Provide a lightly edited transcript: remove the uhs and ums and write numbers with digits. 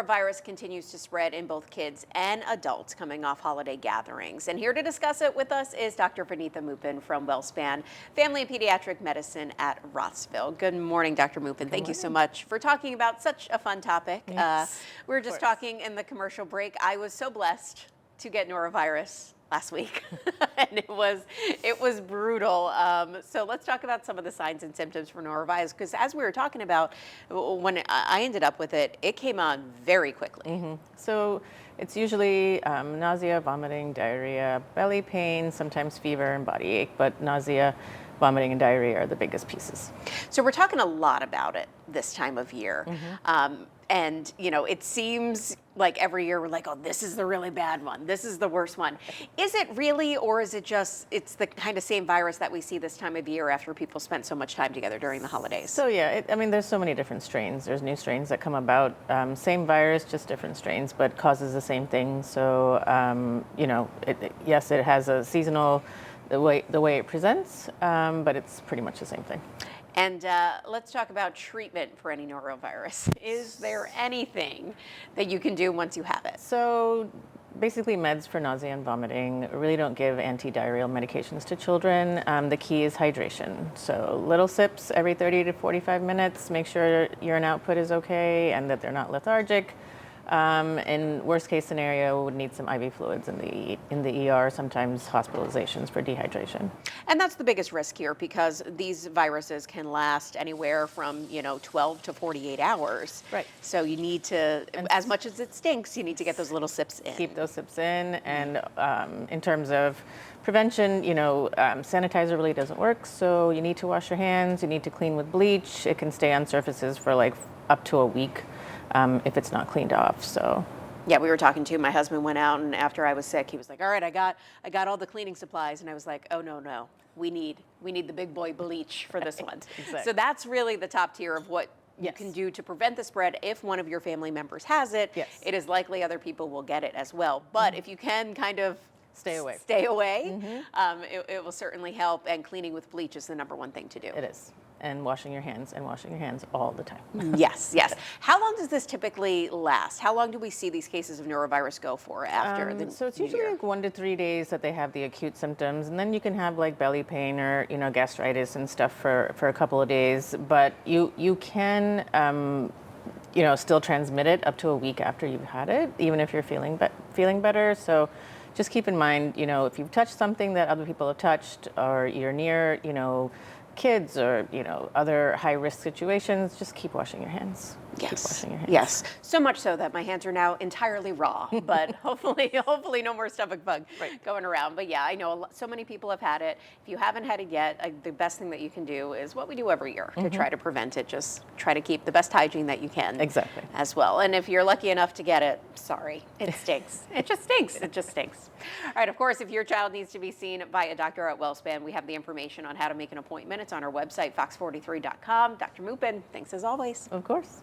norovirus continues to spread in both kids and adults coming off holiday gatherings. And here to discuss it with us is Dr. Vinitha Moopen from WellSpan Family and Pediatric Medicine at Rossville. Good morning, Dr. Moopen. Thank you so much for talking about such a fun topic. Yes, we were just talking in the commercial break. I was so blessed to get norovirus last week, and it was brutal. So let's talk about some of the signs and symptoms for norovirus, because as we were talking about, when I ended up with it, it came on very quickly. Mm-hmm. So it's usually nausea, vomiting, diarrhea, belly pain, sometimes fever and body ache, but nausea, vomiting, and diarrhea are the biggest pieces. So we're talking a lot about it this time of year. Mm-hmm. And, you know, it seems like every year we're like, oh, this is the really bad one. This is the worst one. Is it really, or is it just, it's the kind of same virus that we see this time of year after people spent so much time together during the holidays? So yeah, I mean, there's so many different strains. There's new strains that come about. Same virus, just different strains, but causes the same thing. So, you know, yes, it has a seasonal, the way it presents, but it's pretty much the same thing. And let's talk about treatment for any norovirus. Is there anything that you can do once you have it? So basically meds for nausea and vomiting. Really don't give anti-diarrheal medications to children. The key is hydration. So little sips every 30 to 45 minutes. Make sure urine output is okay and that they're not lethargic. In worst case scenario, would need some IV fluids in the ER, sometimes hospitalizations for dehydration. And that's the biggest risk here, because these viruses can last anywhere from 12 to 48 hours. Right. So you need to, as much as it stinks, you need to get those little sips in. Keep those sips in, and in terms of prevention, sanitizer really doesn't work, so you need to wash your hands, you need to clean with bleach. It can stay on surfaces for like up to a week. If it's not cleaned off, so. Yeah, we were talking to, my husband went out, and after I was sick, he was like, all right, I got all the cleaning supplies. And I was like, oh, no, we need the big boy bleach for this one. Exactly. So that's really the top tier of what you can do to prevent the spread. If one of your family members has it, it is likely other people will get it as well. But if you can kind of stay away, it will certainly help, and cleaning with bleach is the #1 thing to do. It is. And washing your hands all the time. Yes. How long does this typically last? How long do we see these cases of norovirus go for after the So it's New usually Year? like 1 to 3 days that they have the acute symptoms, and then you can have like belly pain or gastritis and stuff for a couple of days. But you can still transmit it up to a week after you've had it, even if you're feeling better. So just keep in mind, if you've touched something that other people have touched, or you're near, kids or other high-risk situations, just keep washing your hands. Keep washing your hands. Yes, so much so that my hands are now entirely raw, but hopefully no more stomach bug going around. But yeah, I know so many people have had it. If you haven't had it yet, the best thing that you can do is what we do every year to try to prevent it. Just try to keep the best hygiene that you can. Exactly. As well. And if you're lucky enough to get it, sorry, it stinks. It just stinks. It just stinks. All right, of course, if your child needs to be seen by a doctor at WellSpan, we have the information on how to make an appointment. It's on our website, fox43.com. Dr. Moopen, thanks as always. Of course.